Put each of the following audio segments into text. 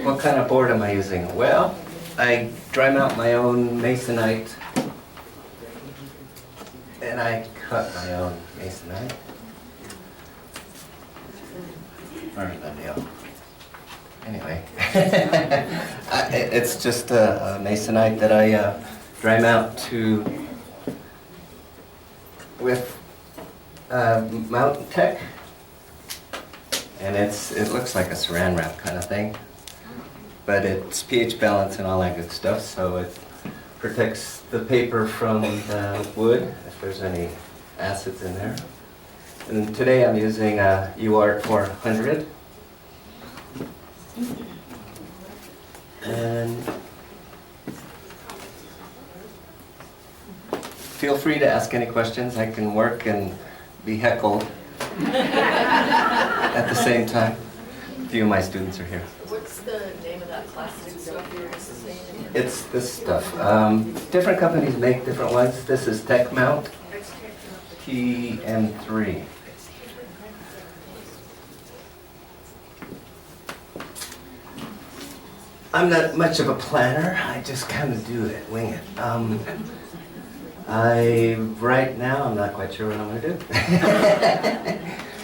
What kind of board am I using? Well, I dry mount my own masonite, and I cut my own masonite. Where's the deal? Anyway, it's just a masonite that I dry mount to with Mountain Tech, and it looks like a saran wrap kind of thing, but it's pH balance and all that good stuff, so it protects the paper from the wood if there's any acids in there. And today I'm using UART 400. And feel free to ask any questions. I can work and be heckled at the same time. A few of my students are here. What's the name of that plastic stuff you're saying? It's this stuff. Different companies make different ones. This is Tech Mount PM3. I'm not much of a planner. I just kind of do it, wing it. Right now, I'm not quite sure what I'm going to do.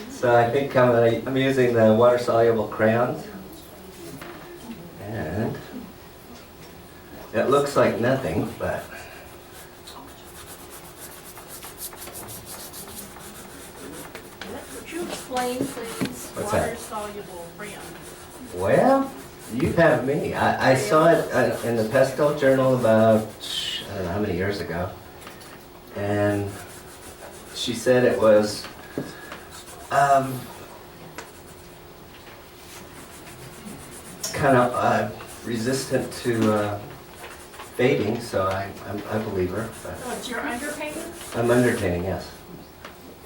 So I think I'm using the water-soluble crayons. And it looks like nothing, but Could you explain, please, What's that? water-soluble crayon? well, you have me. I saw it in the Pestle Journal about, I don't know how many years ago. And she said it was kind of resistant to fading, so I believe her. But So it's your underpainting? I'm undertaking, yes.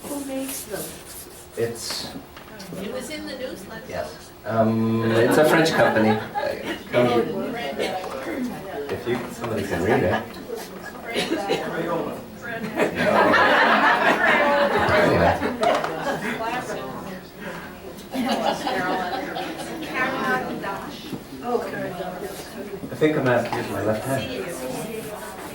Who makes them? It's, It was in the newsletter. yes. It's a French company. If somebody can read it. Anyway. I think I'm going to have to use my left hand.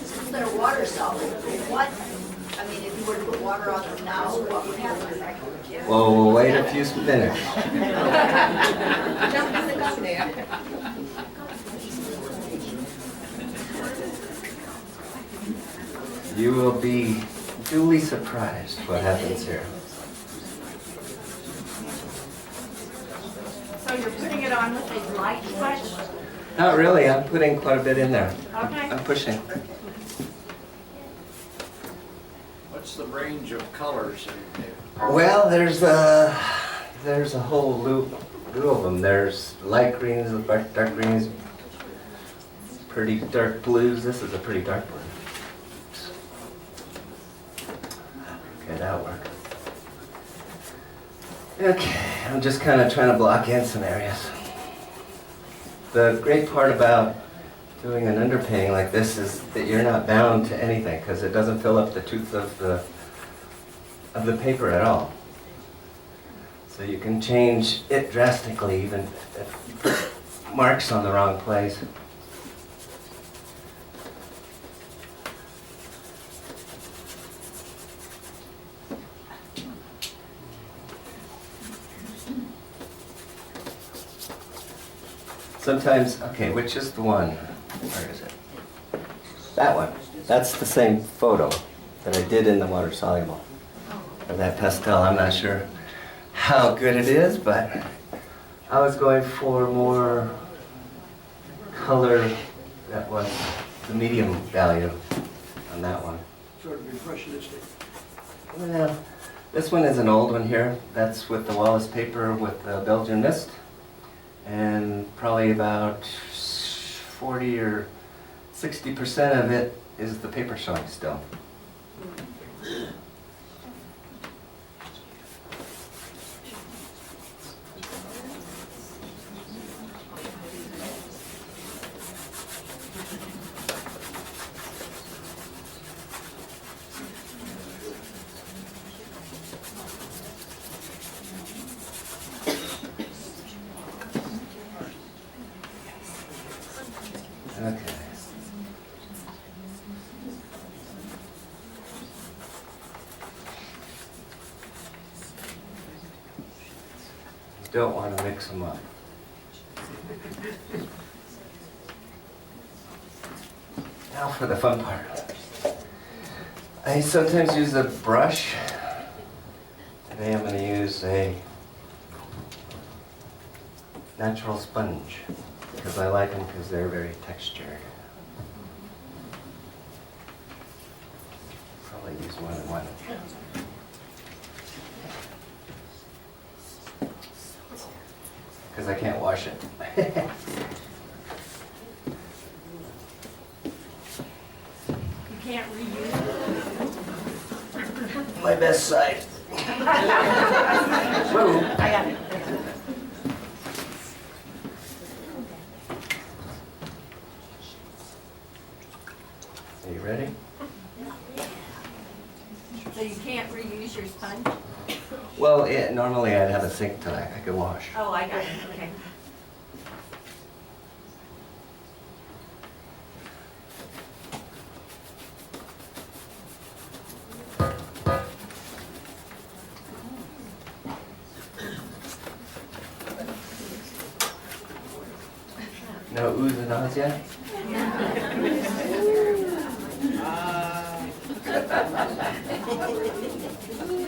Since they're water soluble, what, I mean, if you were to put water on them now, what would happen? Well, we'll wait a few minutes. Jump in the gun there. You will be duly surprised what happens here. So you're putting it on with a light touch? Not really, I'm putting quite a bit in there. Okay. I'm pushing. What's the range of colors in there? Well, there's a whole loop of them. There's light greens, dark greens, pretty dark blues. This is a pretty dark blue. Okay, that'll work. Okay, I'm just kind of trying to block in some areas. The great part about doing an underpainting like this is that you're not bound to anything because it doesn't fill up the tooth of the paper at all. So you can change it drastically even if marks on the wrong place. Sometimes, okay, which is the one? Where is it? That one. That's the same photo that I did in the water soluble. Or that pastel, I'm not sure how good it is, but I was going for more color that was the medium value on that one. Sort of impressionistic. Well, this one is an old one here. That's with the Wallace paper with the Belgian mist. And probably about 40 or 60% of it is the paper showing still. don't want to mix them up. Now for the fun part. I sometimes use a brush. Today I'm going to use a natural sponge because I like them because they're very textured. Probably use more than one. Because I can't wash it. You can't reuse My best side. it. I got it. Are you ready? So you can't reuse your sponge? Well, normally I'd have a sink that I could wash. Oh, I got it, okay. No oohs and ahs yet?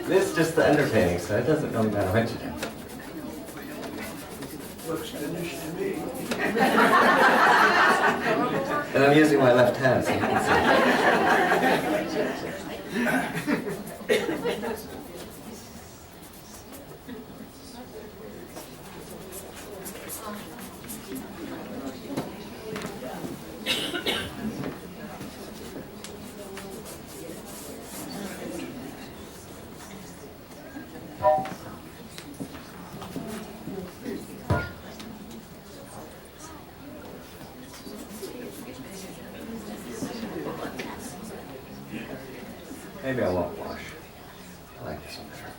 This is just the underpainting, so it doesn't really matter what you do. Looks finished to me. And I'm using my left hand, so you can see. Maybe I won't wash. I like this one better.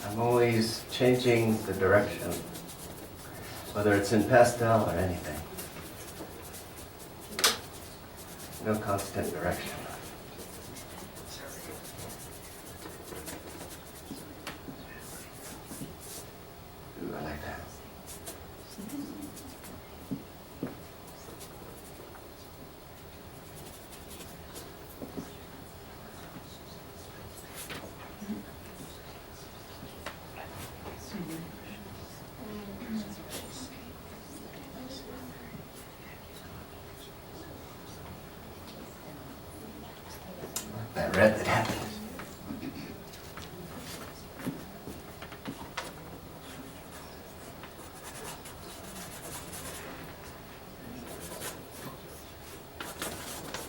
I'm always changing the direction, whether it's in pastel or anything. No constant direction. Ooh, I like that. That red that happened.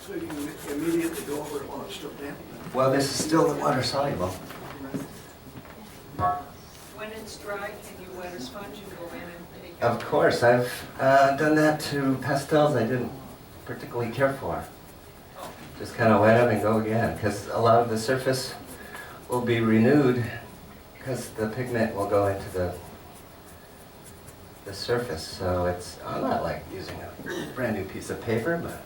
So you can immediately go over it while it's still damp. Well, this is still the water soluble. When it's dry, can you wet a sponge and go in and take it? Of course, I've done that to pastels I didn't particularly care for. Just kind of wet them and go again, because a lot of the surface will be renewed because the pigment will go into the surface. So it's not like using a brand new piece of paper, but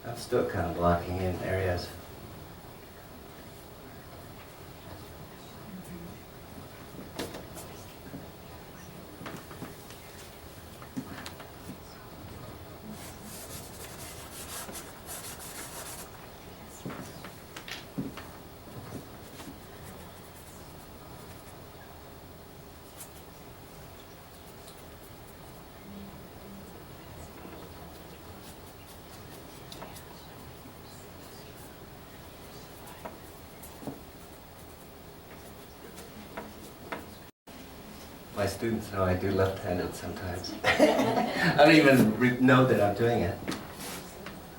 I'm still kind of blocking in areas. My students know I do left-handed sometimes. I don't even know that I'm doing it.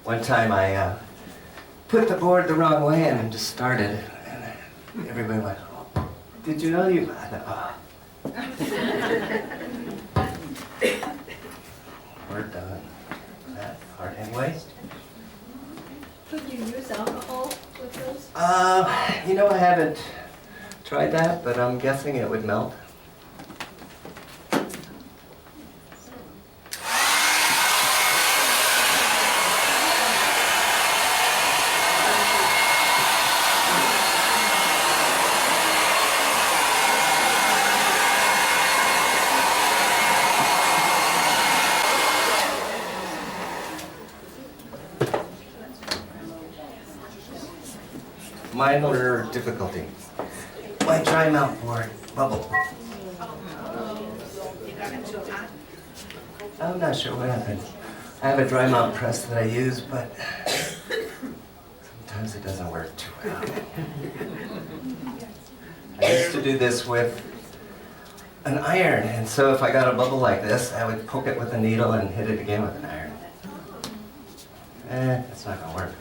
One time I put the board the wrong way and just started, and everybody went, "Oh, did you know you?" I thought, "Oh, We're done. That part anyway. Could you use alcohol with those? You know, I haven't tried that, but I'm guessing it would melt. Minor difficulty. My dry mount board bubbled. I'm not sure what happened. I have a dry mount press that I use, but sometimes it doesn't work too well. I used to do this with an iron, and so if I got a bubble like this, I would poke it with a needle and hit it again with an iron. It's not gonna work.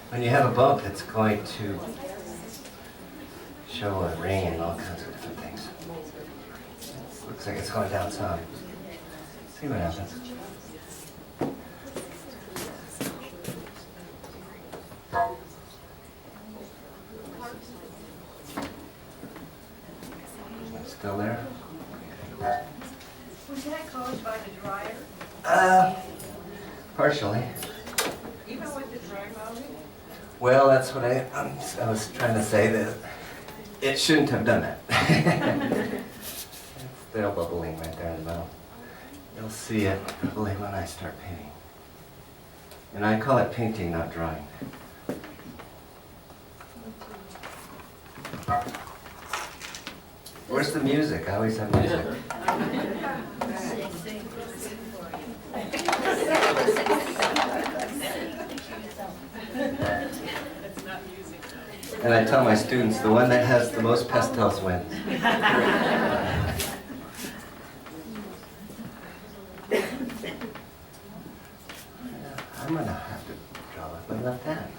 When you have a bump, it's going to show a ring and all kinds of different things. Looks like it's going down some. See what happens. Still there? Was that caused by the dryer? Partially. Even with the dry mounting? Well, that's what I was trying to say, that it shouldn't have done that. It's still bubbling right there in the middle. You'll see it bubbling when I start painting. And I call it painting, not drawing. Where's the music? I always have music. And I tell my students, the one that has the most pastels wins. I'm gonna have to draw with my left hand.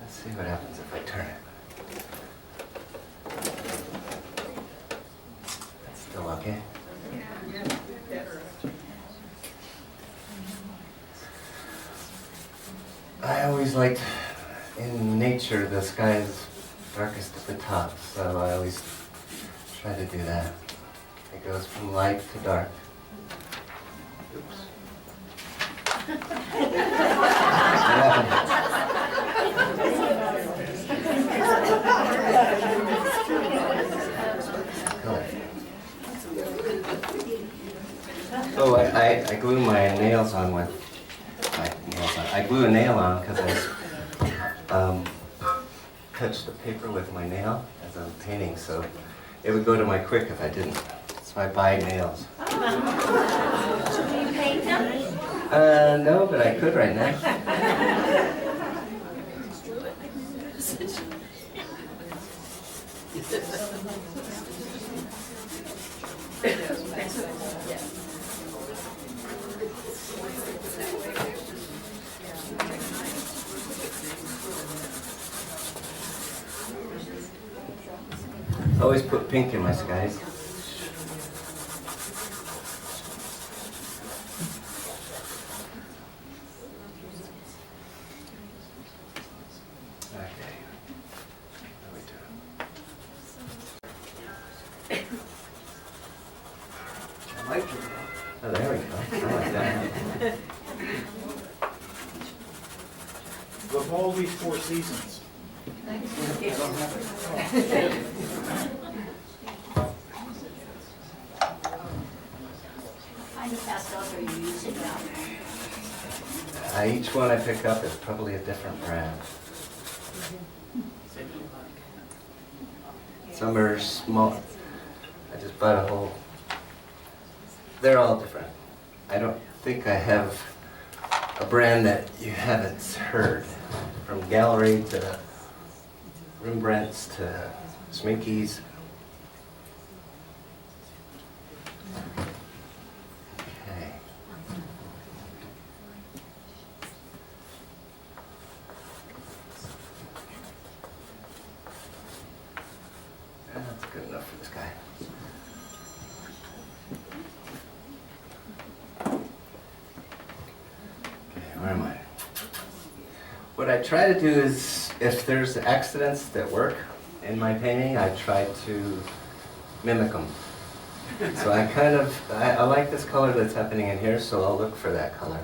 Let's see what happens if I turn it. That's still okay. I always liked, in nature, the sky is darkest at the top, so I always try to do that. It goes from light to dark. Oops. Oh, I glue my nails on with my nails on. I glue a nail on because I touch the paper with my nail as I'm painting, so it would go to my quick if I didn't. So I buy nails. So do you paint them? No, but I could right now. Always put pink in my skies. Okay. How are we doing? I like it. Oh, there we go. I like that. Of all these four seasons, What kind of pastels are you using now? Each one I pick up is probably a different brand. Some are small. I just bought a whole. They're all different. I don't think I have a brand that you haven't heard. From Gallery to Rembrandts to Sminkies. Okay. What I try to do is, if there's accidents that work in my painting, I try to mimic them. So I like this color that's happening in here, so I'll look for that color.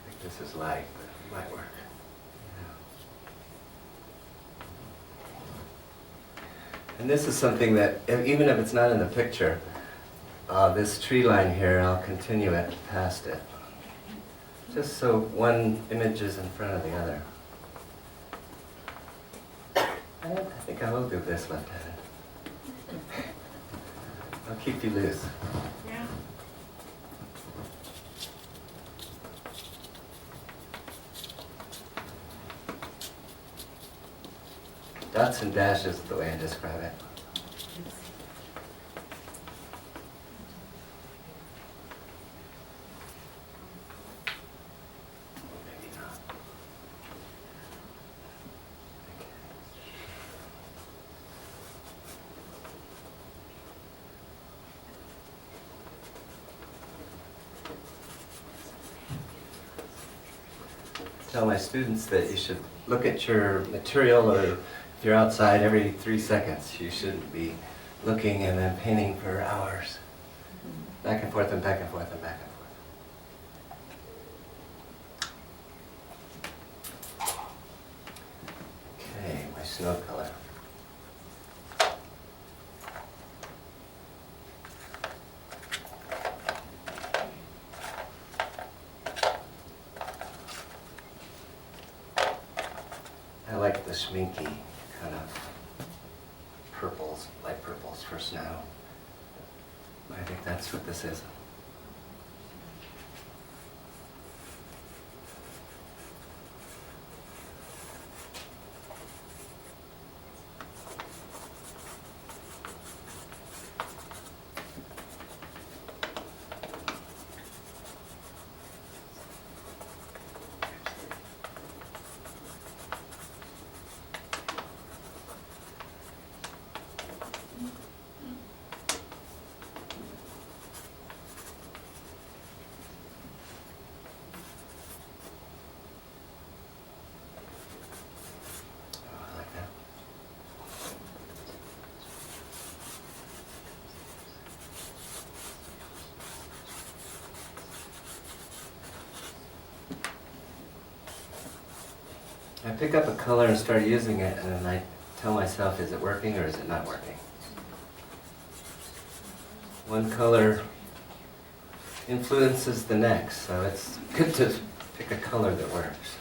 I think this is light, but it might work. And this is something that, even if it's not in the picture, this tree line here, I'll continue it past it. Just so one image is in front of the other. I think I will do this left-handed. I'll keep you loose. Yeah. Dots and dashes is the way I describe it. Maybe not. Tell my students that you should look at your material, or if you're outside every 3 seconds, you shouldn't be looking and then painting for hours. Back and forth and back and forth and back and forth. Okay, my snow color. I like the schminky kind of purples, light purples for snow. I think that's what this is. Oh, I like that. I pick up a color and start using it, and then I tell myself, is it working or is it not working? One color influences the next, so it's good to pick a color that works.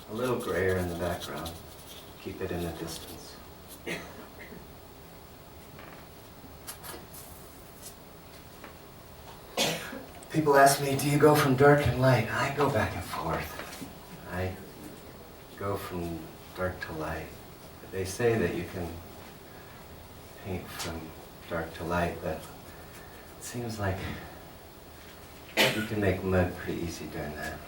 A little grayer in the background. Keep it in the distance. People ask me, do you go from dark and light? I go back and forth. I go from dark to light. They say that you can paint from dark to light, but it seems like you can make mud pretty easy doing that.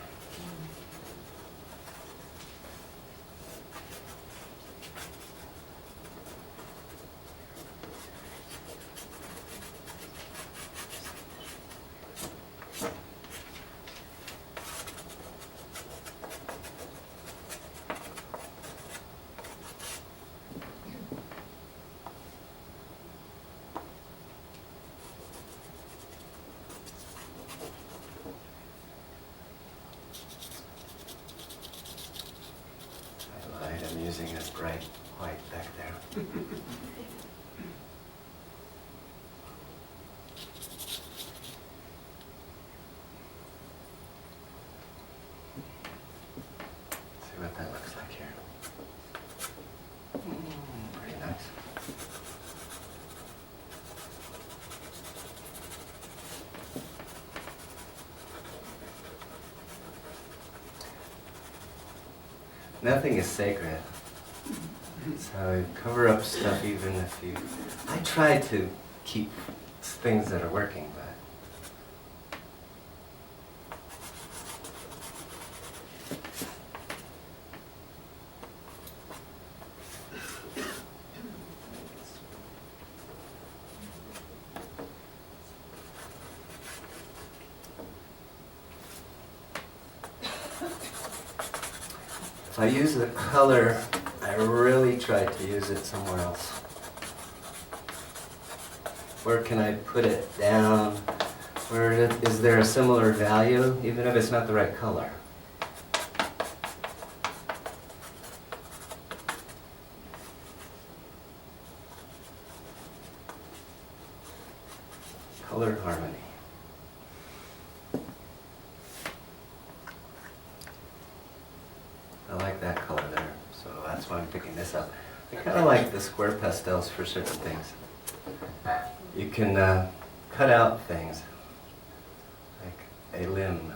I'm using a bright white back there. See what that looks like here. Pretty nice. Nothing is sacred. So cover up stuff even if you... I try to keep things that are working, but... If I use the color, I really try to use it somewhere else. Where can I put it down? Is there a similar value, even if it's not the right color? Color harmony. I like that color there, so that's why I'm picking this up. I kind of like the square pastels for certain things. You can cut out things, like a limb.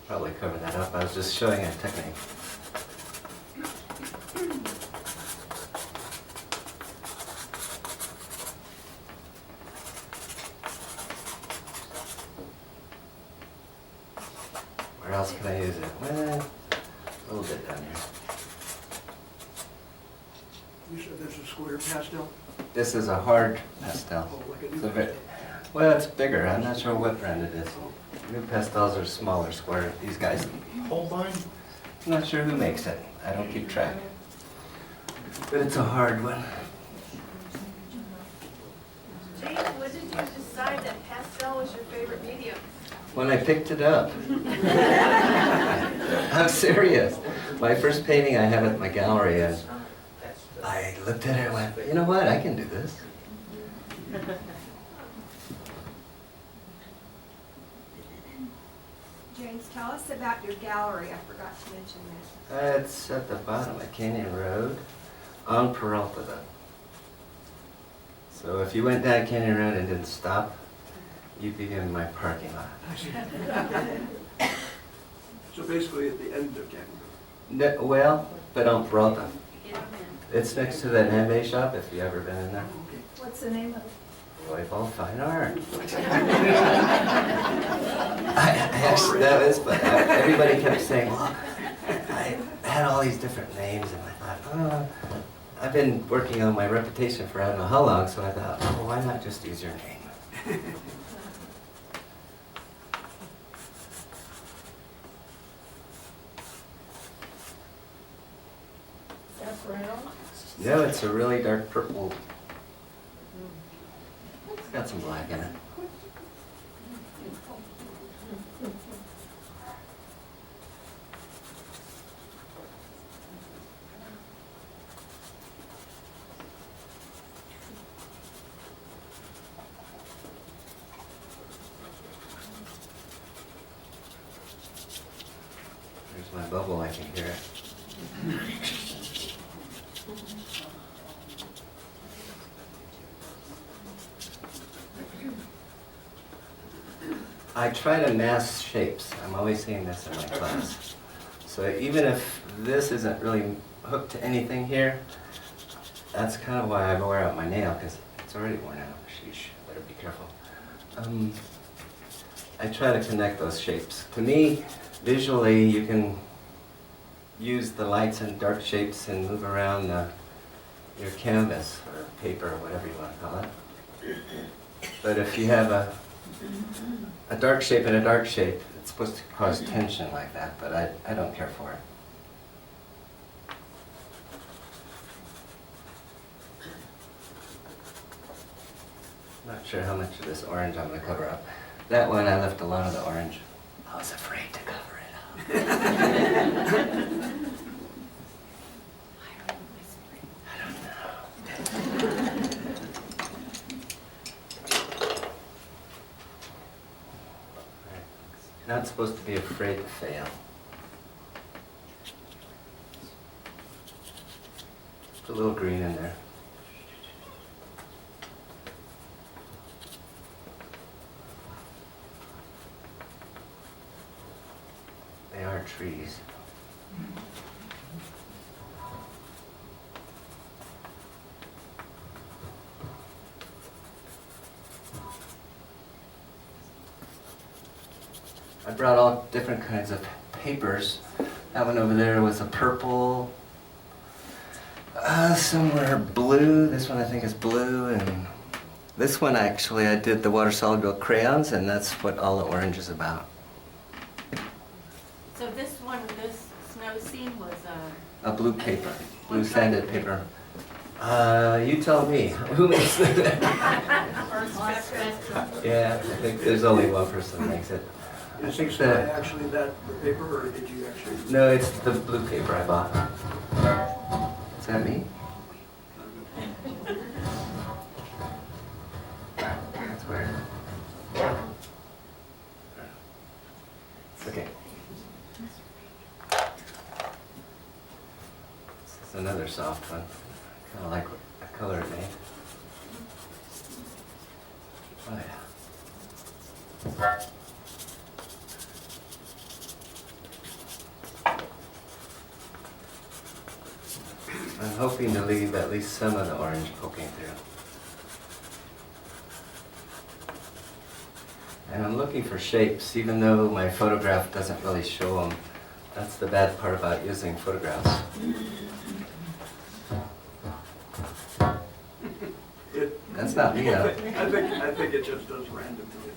Probably cover that up. I was just showing a technique. Where else can I use it? Well, a little bit down here. You said this is square pastel? This is a hard pastel. Oh, like a It's new a bit, well, it's bigger. I'm not sure what brand it is. New pastels are smaller, square. These guys, Holbein? I'm not sure who makes it. I don't keep track. But it's a hard one. Jane, when did you decide that pastel was your favorite medium? When I picked it up. I'm serious. My first painting I have at my gallery, and I looked at it and went, you know what, I can do this. James, tell us about your gallery. I forgot to mention that. It's at the bottom of Canyon Road on Peralta. So if you went down Canyon Road and didn't stop, you'd be in my parking lot. So basically at the end of Canyon. Well, but on Peralta. It's next to that handmade shop, if you ever been in there. What's the name of it? Roybal Fine Art. I actually, that is, but everybody kept saying, well, I had all these different names, and I thought, oh, I've been working on my reputation for I don't know how long, so I thought, oh, why not just use your name? Is that brown? No, it's a really dark purple. It's got some black in it. There's my bubble, I can hear it. I try to mask shapes. I'm always seeing this in my class. So even if this isn't really hooked to anything here, that's kind of why I wear out my nail, because it's already worn out. Sheesh, better be careful. I try to connect those shapes. To me, visually, you can use the lights and dark shapes and move around your canvas or paper or whatever you want to call it. But if you have a dark shape and a dark shape, it's supposed to cause tension like that, but I don't care for it. Not sure how much of this orange I'm going to cover up. That one, I left a lot of the orange. I was afraid to cover it up. supposed to be afraid to fail. Put a little green in there. They are trees. I brought all different kinds of papers. That one over there was a purple. Some were blue. This one I think is blue, and this one actually I did the water soluble crayons, and that's what all the orange is about. So this one, this snow scene was A blue paper, blue sanded paper. You tell me. Who makes that? Yeah, I think there's only one person who makes it. I Is think this that. actually the paper, or did you actually? No, it's the blue paper I bought. Is that me? That's weird. Okay. This is another soft one. Kind of like what the color it made. Oh yeah. I'm hoping to leave at least some of the orange poking through. And I'm looking for shapes, even though my photograph doesn't really show them. That's the bad part about using photographs. That's not me, though. I think it just does randomly.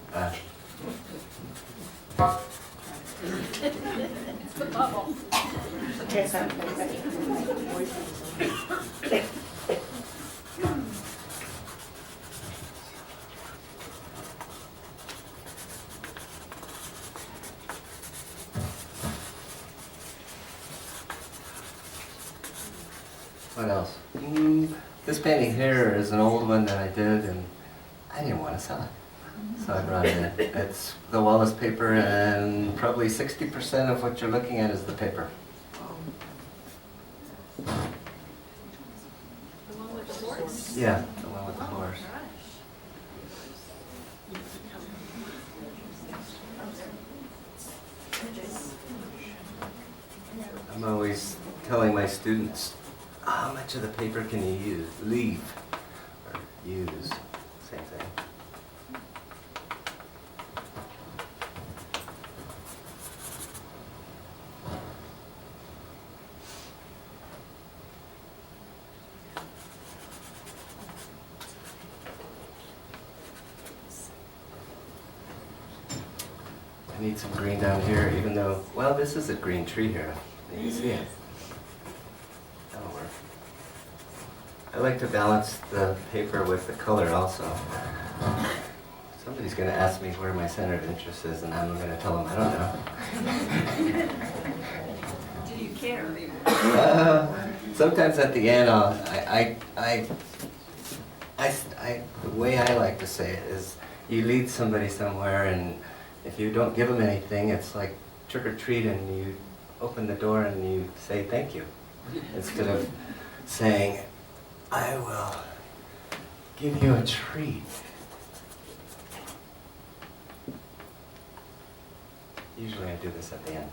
it's the bubble. What else? This painting here is an old one that I did, and I didn't want to sell it. So I brought it in. It's the Wallace paper, and probably 60% of what you're looking at is the paper. The one with the horse? Yeah, the one with the horse. I'm always telling my students, how much of the paper can you leave, or use, same thing. I need some green down here, even though, well, this is a green tree here. You can see it. That'll work. I like to balance the paper with the color also. Somebody's going to ask me where my center of interest is, and I'm going to tell them I don't know. Do you care? Sometimes at the end, the way I like to say it is, you lead somebody somewhere, and if you don't give them anything, it's like trick or treat, and you open the door and you say thank you, instead of saying, I will give you a treat. Usually I do this at the end.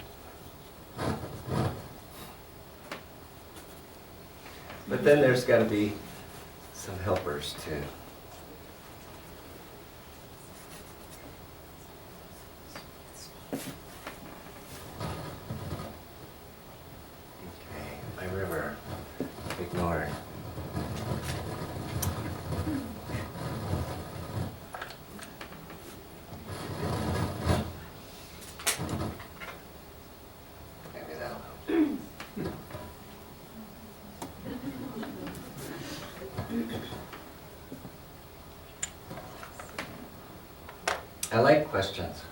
But then there's got to be some helpers too. Okay, my river, ignored. Maybe that'll help. I like questions.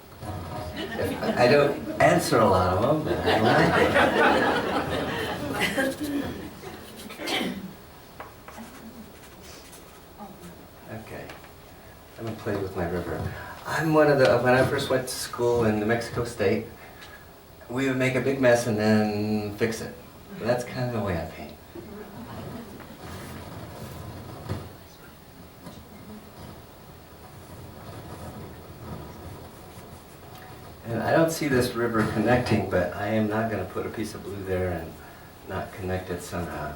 I don't answer a lot of them, but I like it. Okay, I'm gonna play with my river. I'm one of the, when I first went to school in New Mexico State, we would make a big mess and then fix it. That's kind of the way I paint. And I don't see this river connecting, but I am not going to put a piece of blue there and not connect it somehow.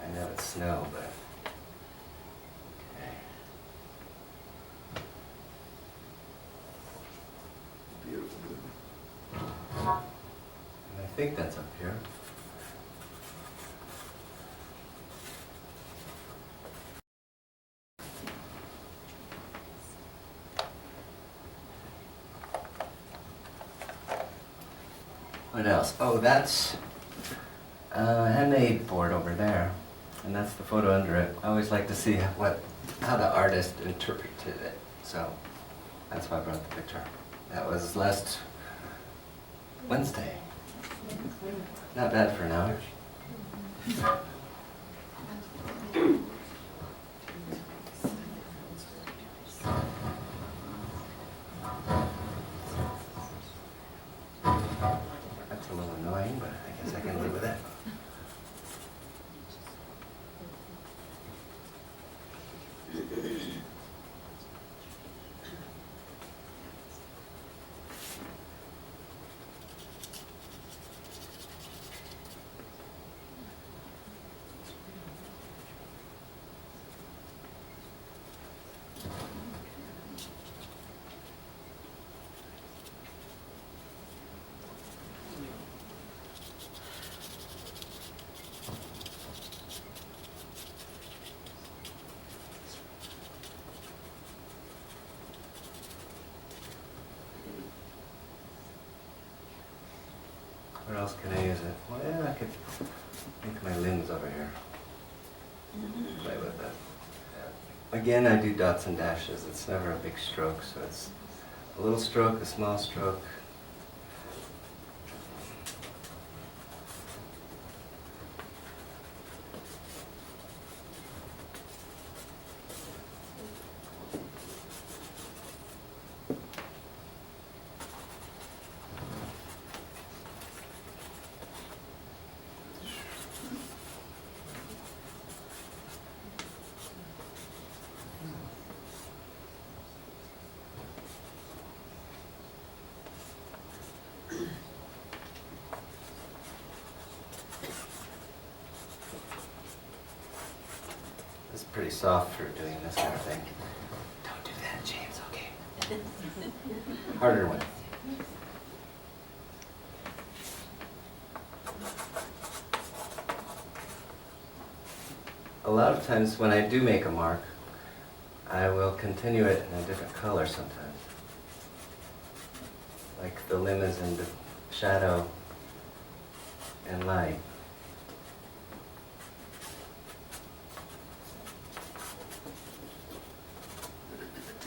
I know it's snow, but okay. Beautiful blue. And I think that's up here. What else? Oh, that's a handmade board over there, and that's the photo under it. I always like to see how the artist interpreted it, so that's why I brought the picture. That was last Wednesday. Not bad for an hour. That's a little annoying, but I guess I can live with it. Where else can I use it? Well, yeah, I could make my limbs over here. Play with that. Yeah. Again, I do dots and dashes. It's never a big stroke, so it's a little stroke, a small stroke. It's pretty soft for doing this kind of thing. Don't do that, James, okay? Harder one. A lot of times when I do make a mark, I will continue it in a different color sometimes. Like the limb is in the shadow and light.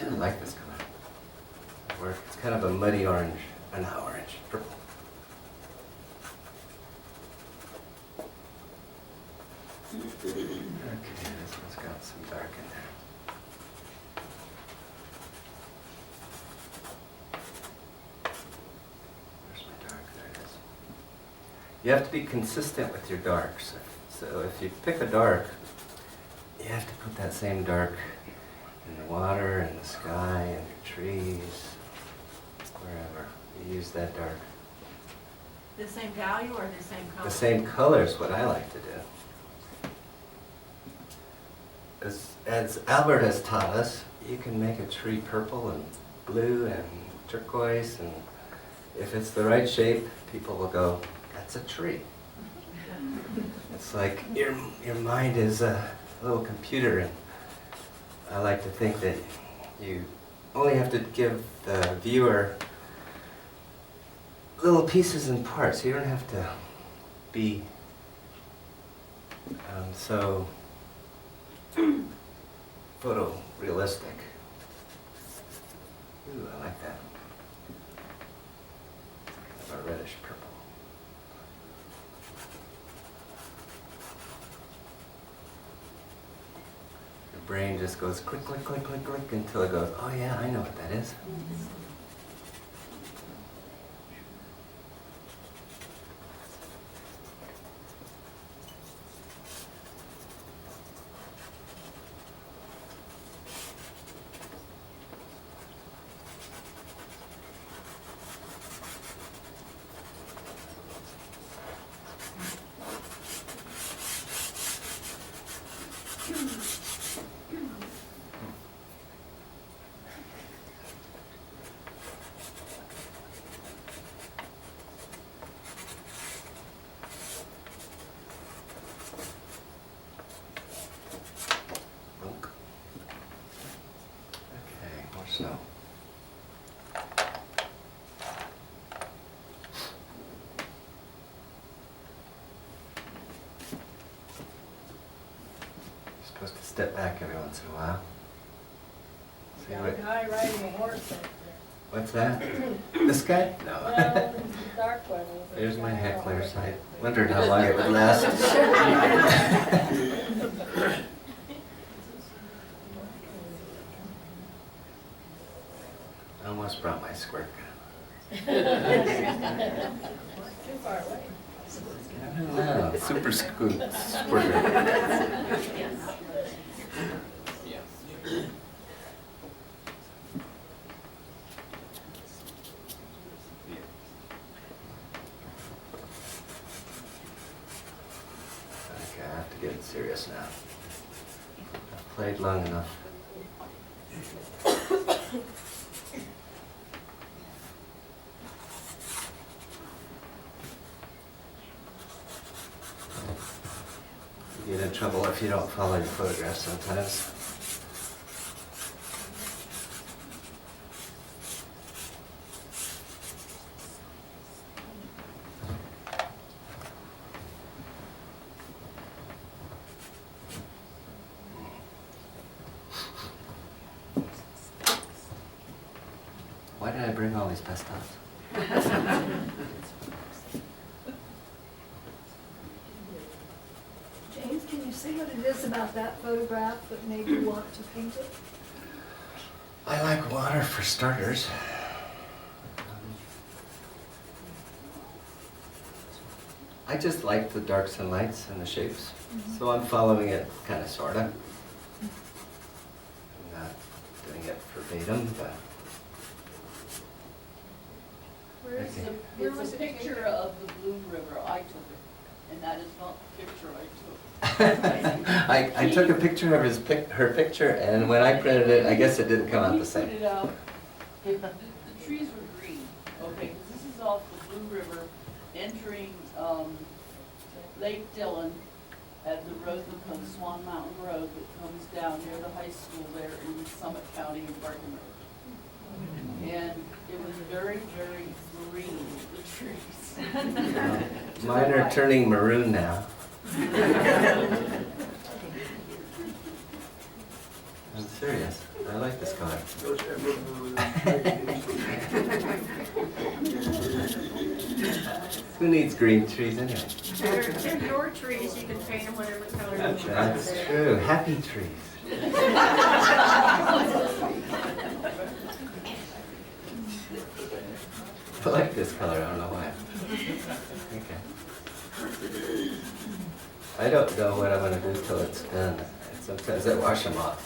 I don't like this color. It's kind of a muddy orange, not orange, purple. Okay, this one's got some dark in there. Where's my dark? There it is. You have to be consistent with your darks. So if you pick a dark, you have to put that same dark in the water, in the sky, in your trees, wherever. You use that dark. The same value or the same color? The same color is what I like to do. As Albert has taught us, you can make a tree purple and blue and turquoise, and if it's the right shape, people will go, that's a tree. It's like your mind is a little computer, and I like to think that you only have to give the viewer little pieces and parts. You don't have to be so photorealistic. Ooh, I like that. Kind of a reddish purple. Your brain just goes click, click, click, click, click until it goes, oh yeah, I know what that is. Boink. Okay, more snow. You're supposed to step back every once in a while. See Got what, a guy riding a horse up there. what's that? This guy? No. Well, dark weather. There's my hecklers. I wondered how long it would last. I almost brought my squirt gun. Too far away. I don't know. Super squirter. Okay, I have to get serious now. I've played long enough. You get in trouble if you don't follow your photographs sometimes. Why did I bring all these pastels? James, can you see what it is about that photograph that made you want to paint it? I like water for starters. I just like the darks and lights and the shapes. So I'm following it kind of, sort of. I'm not doing it verbatim, but Where's Okay. It's a picture of the Blue River. I took it, and that is not the picture I took. I took a picture of her picture, and when I printed it, I guess it didn't come out the He same. put it out, the trees were green, okay, 'cause this is off the Blue River, entering, Lake Dillon at the road that comes, Swan Mountain Road that comes down near the high school there in Summit County in Barton Road. And it was very, very green, the trees. Mine are turning maroon now. I'm serious. I like this color. Those emerald. Who needs green trees anyway? They're your trees, you can paint them whatever color you want. That's true. Happy trees. I like this color. I don't know why. Okay. I don't know what I'm going to do till it's done. Sometimes I wash them off.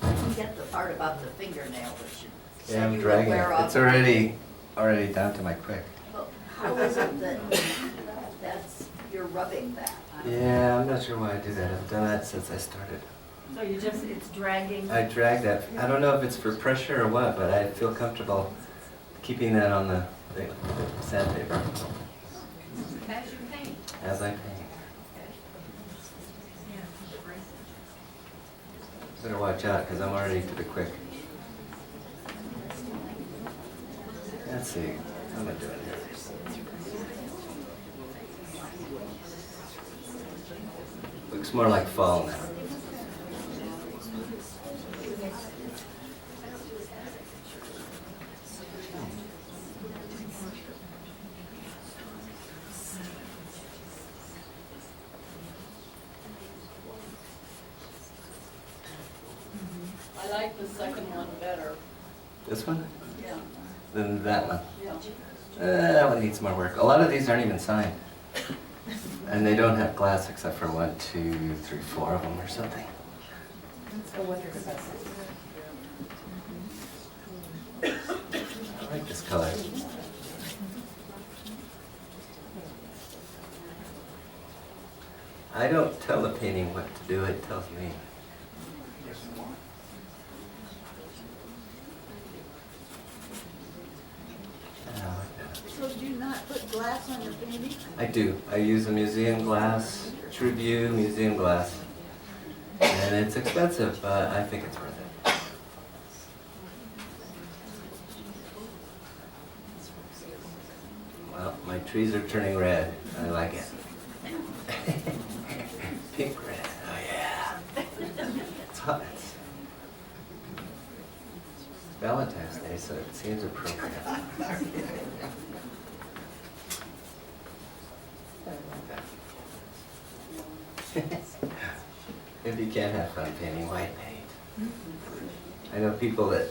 You get the part about the fingernail that you Yeah, said I'm you would dragging wear it. off. It's already down to my quick. Well, how is it that you're rubbing that? I don't know. Yeah, I'm not sure why I do that. I've done that since I started. So you just, it's dragging? I drag that. I don't know if it's for pressure or what, but I feel comfortable keeping that on the sandpaper As you paint. as I paint. Better watch out because I'm already to the quick. Let's see. How am I doing here? Looks more like fall now. like the second one better. This one? Yeah, Than that one? yeah. That one needs more work. A lot of these aren't even signed. And they don't have glass except for 1, 2, 3, 4 of them or something. I like this color. I don't tell the painting what to do, it tells me. So do you not put glass on your painting? I do. I use a museum glass, True View museum glass. And it's expensive, but I think it's worth it. Well, my trees are turning red. I like it. Pink red. Oh yeah. It's hot. It's Valentine's Day, so it seems appropriate. If you can't have fun painting, why paint? I know people that,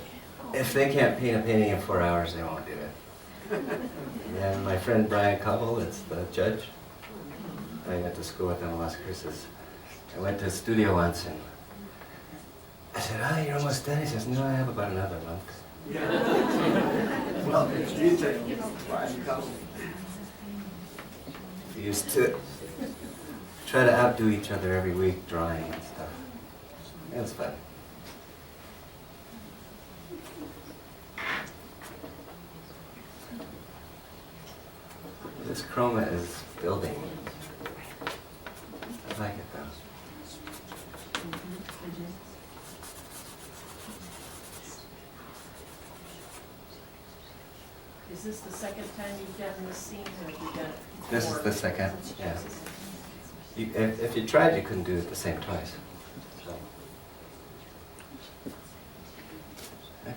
if they can't paint a painting in 4 hours, they won't do it. And my friend Brian Cobble, it's the judge. I went to school with him in Las Cruces. I went to his studio once and I said, you're almost done. He says, no, I have about another month. Well, it's detail. Brian Cobble. We used to try to outdo each other every week drawing and stuff. It was fun. This chroma is building. I like it though. Is this the second time you've done this scene, or have you done it before? This is the second, yeah. If you tried, you couldn't do it the same twice. So. Okay.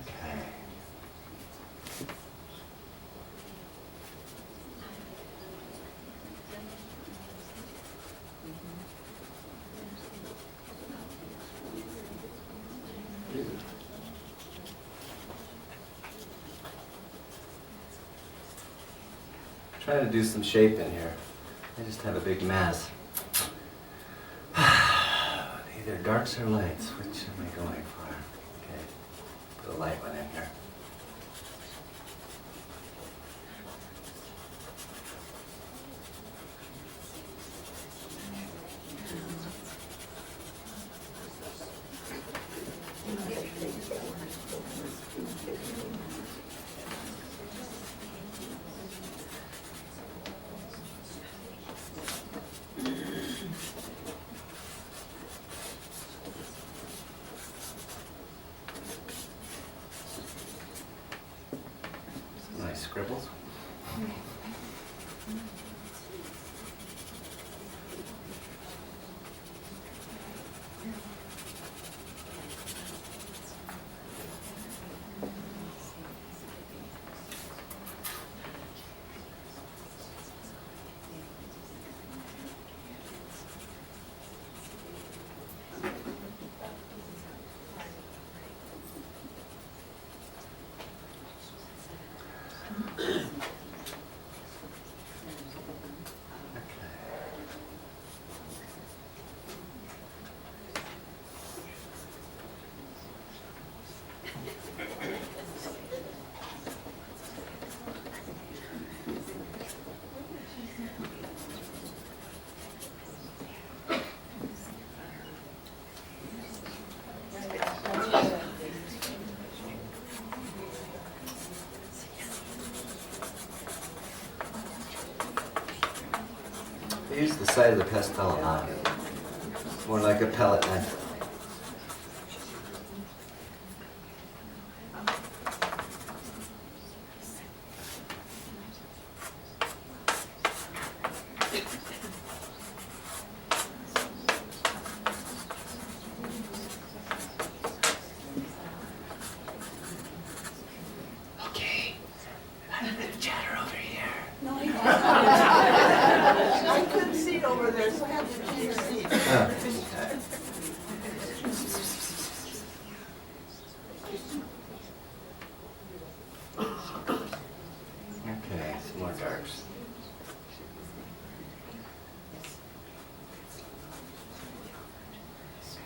Trying to do some shape in here. I just have a big mass. Either darks or lights. Which am I going for? Okay, put a light one in here. Some nice scribbles. I use the side of the pastel a lot. More like a palette knife. Okay, I'm gonna chatter over here. No, I couldn't see it over there, so I had to change seats.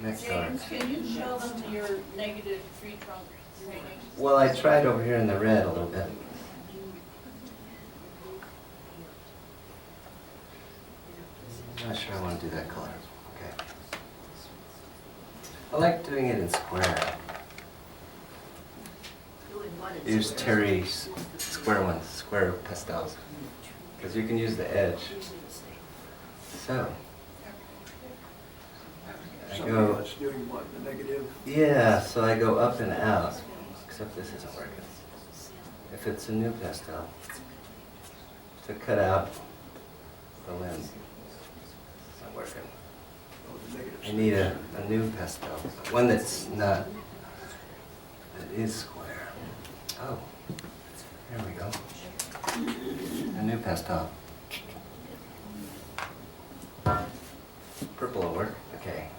next door. James, can you show them your negative tree trunk painting? Well, I tried over here in the red a little bit. I'm not sure I want to do that color. Okay. I like doing it in square. Doing one and Use square. Terry's square ones, square pastels, because you can use the edge. So, I Somebody go, that's doing what, the negative? yeah, so I go up and out, except this isn't working. If it's a new pastel, to cut out the lens, it's not working. Oh, the negative. I need a new pastel, one that's not, that is square. Oh, here we go. A new pastel. Purple will work, okay.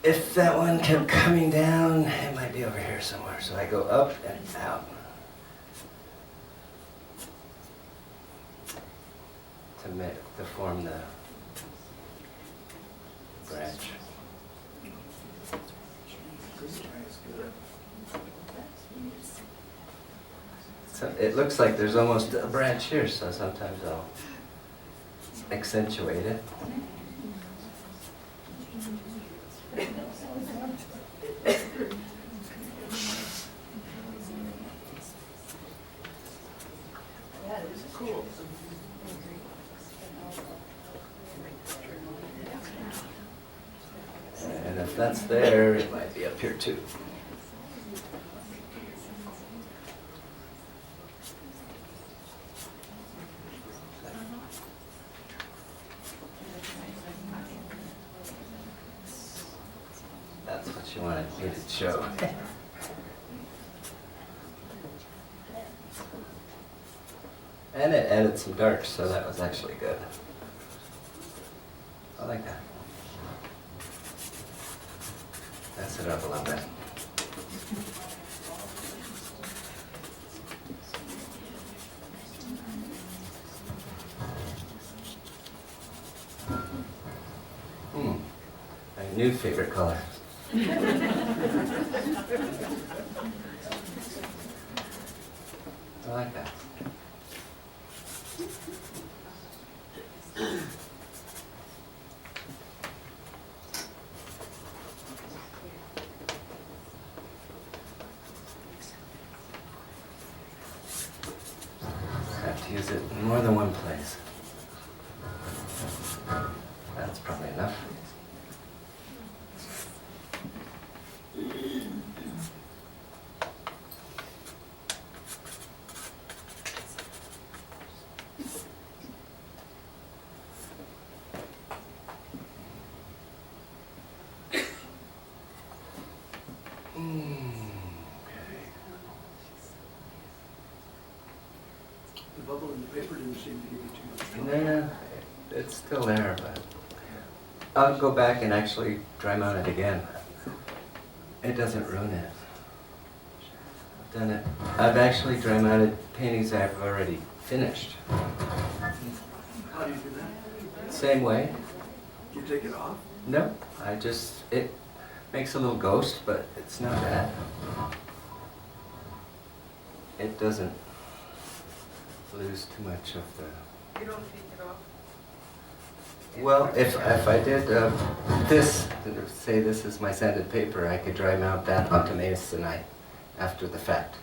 If that one kept coming down, it might be over here somewhere, so I go up and out. To form the branch. So it looks like there's almost a branch here, so sometimes I'll accentuate it. That is cool. And if that's there, it might be up here too. That's what you wanted me to show. And it added some dark, so that was actually good. I like that. Mess it up a little bit. My new favorite color. I like that. I have to use it in more than one place. That's probably enough. The bubble in the paper didn't seem to give you too much trouble. Nah, it's still there, but I'll go back and actually dry mount it again. It doesn't ruin it. I've done it. I've actually dry mounted paintings I've already finished. How do you do that? Same way. Do you take it off? No, it makes a little ghost, but it's not bad. It doesn't lose too much of the... You don't take it off? Well, if I did this, say this is my sanded paper, I could dry mount that onto masonite after the fact.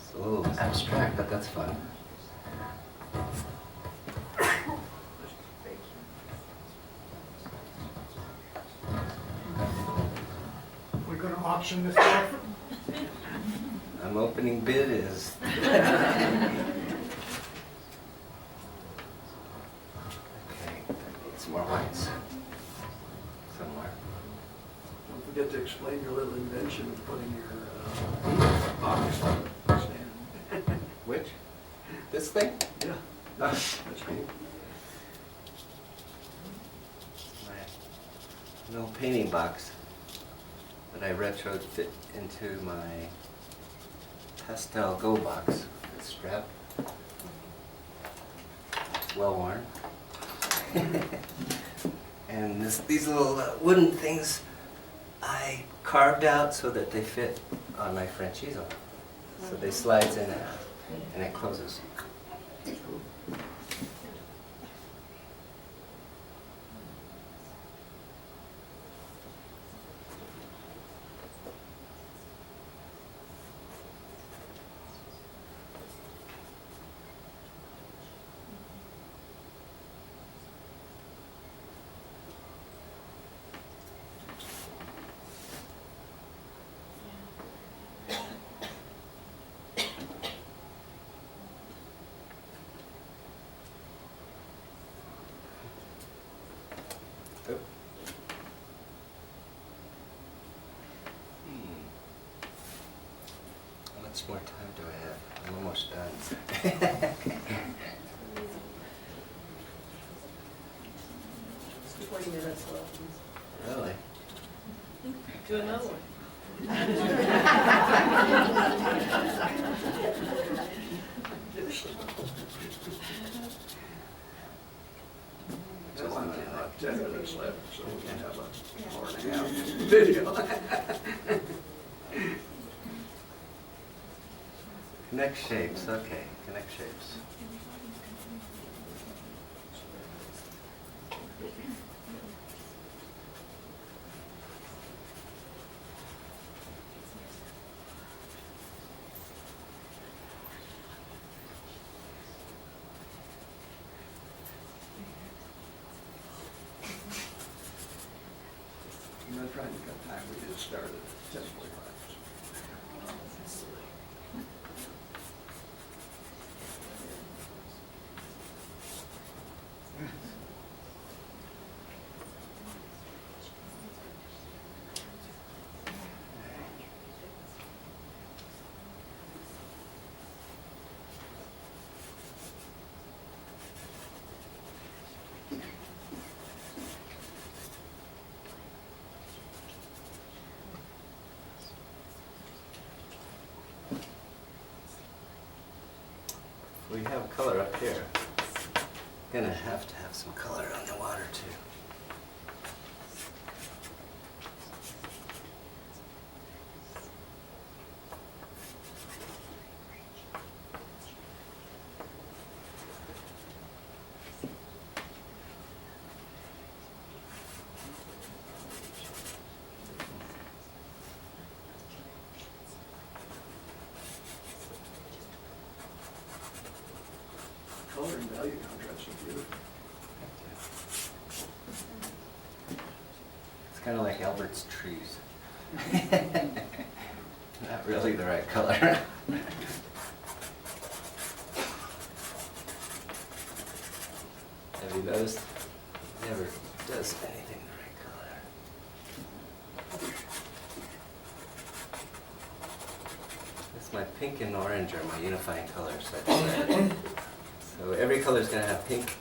It's a little abstract, but that's fun. We're gonna auction this off? I'm opening bid is. Okay, need some more whites somewhere. Don't forget to explain your little invention of putting your box stand. Which? This thing? Yeah, that's cool. painting box that I retrofit into my pastel go box. It's strapped. It's well worn. And these little wooden things I carved out so that they fit on my French easel. So they slides in and out, and it closes. Oop. How much more time do I have? I'm almost done. 20 minutes left. Really? Do another one. There's only about 10 minutes left, so we can have an hour and a half video. Connect shapes, okay, connect shapes. I'm not trying to cut time, we just started at 10:45. We have color up here. Gonna have to have some color on the water too. Color and value contrast are beautiful. It's kind of like Albert's trees. Not really the right color. Have you noticed? He never does anything the right color. It's my pink and orange are my unifying colors. I decided. So every color is going to have pink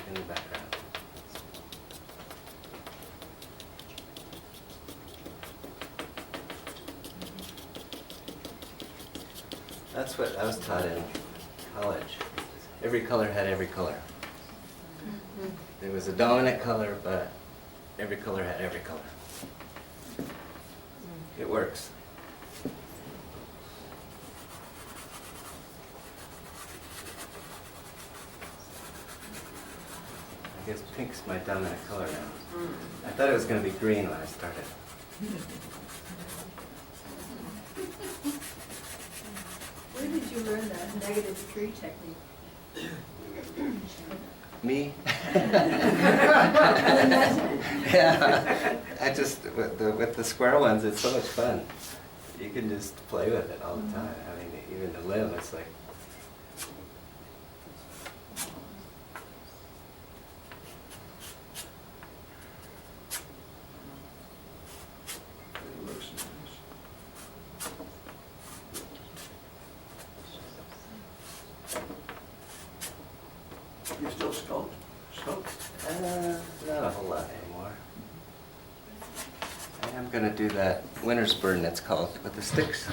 in the background. That's what I was taught in college. Every color had every color. There was a dominant color, but every color had every color. It works. I guess pink's my dominant color now. I thought it was going to be green when I started. Where did you learn that negative tree technique? Me? Yeah. I just, with the square ones, it's so much fun. You can just play with it all the time. I mean, even the limb, it's like, It looks nice. You still sculpt? Sculpt? I'm gonna do that Winter's Burden, it's called, with the sticks.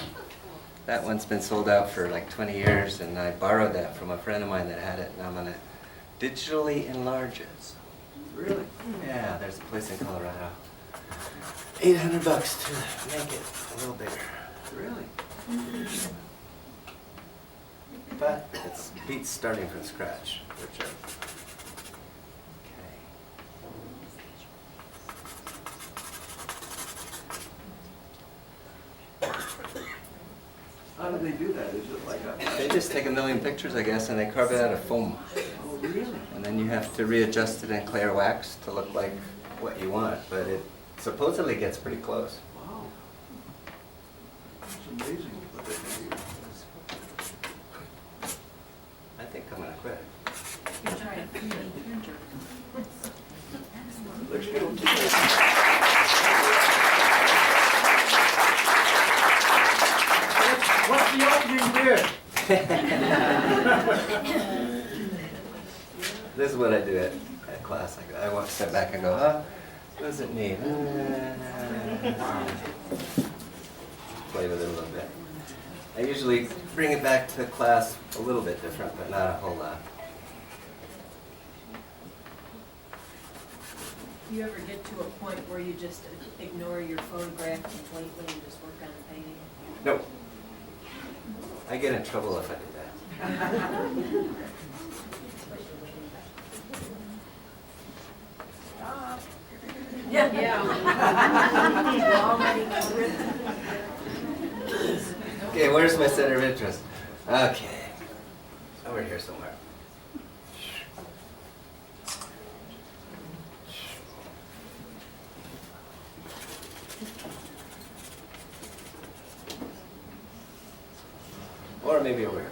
That one's been sold out for like 20 years, and I borrowed that from a friend of mine that had it, and I'm gonna digitally enlarge it. Really? Yeah, there's a place in Colorado. $800 to make it a little bigger. Really? But it beats starting from scratch, which okay. How do they do that? Is it like a, They just take a million pictures, I guess, and they carve it out of foam. oh, really? And then you have to readjust it in clear wax to look like what you want, but it supposedly gets pretty close. Wow. It's amazing what they can do. I think I'm gonna quit. You try a 3D printer. Looks good. What's the opening bid? This is what I do at class. I want to step back and go, huh? What does it need? Play with it a little bit. I usually bring it back to class a little bit different, but not a whole lot. Do you ever get to a point where you just ignore your photograph completely and just work on the painting? No. I get in trouble if I do that. Okay, where's my center of interest? Okay. Over here somewhere. Or maybe over here.